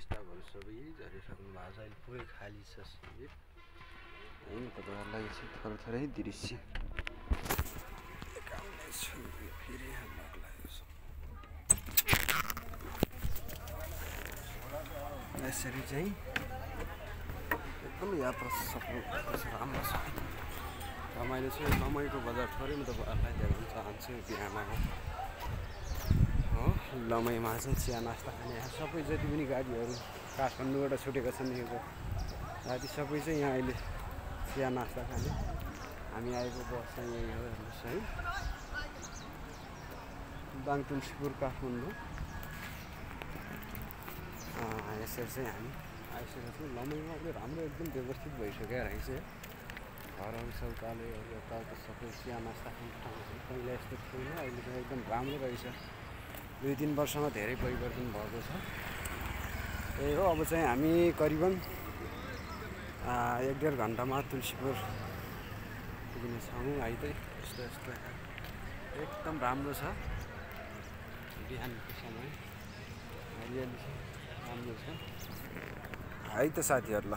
स्टाफहरू सबै झरिसक्नु भएको छ। अहिले पुरै खाली छ शिविर। होइन तपाईँहरूलाई चाहिँ थोरै दृश्य देखाउनेछु। फेरि हाल्नको लागि यसरी चाहिँ एकदम यात्रा सफल राम्रो छ। र मैले चाहिँ लमैको बजार थोरै म तपाईँहरूलाई देखाउन चाहन्छु। बिहानको हो लमैमा चाहिँ चिया नास्ता खाने यहाँ सबै जति पनि गाडीहरू काठमाडौँबाट छुटेका छन् यहाँको गाडी सबै चाहिँ यहाँ अहिले चिया नास्ता खाने। हामी आएको बस चाहिँ यही हो हेर्नुहोस् है, दाङ तुलसीपुर काठमाडौँ। यसरी चाहिँ हामी आइसकेको छौँ। लमैमा अहिले राम्रो एकदम व्यवस्थित भइसक्यो रहेछ। घरहरू शौचालयहरू यताउता सबै चिया नास्ता खाने ठाउँहरू पहिला यस्तो थिएन, अहिले चाहिँ एकदम राम्रो रहेछ। 2-3 वर्षमा धेरै परिवर्तन भएको छ। त्यही हो, अब चाहिँ हामी करिबन 1-1.5 घन्टामा तुलसीपुर पुग्नेछौँ। अहिले यस्तो एकदम राम्रो छ। बिहानको समय हरियाली राम्रो छ है त साथीहरू। ल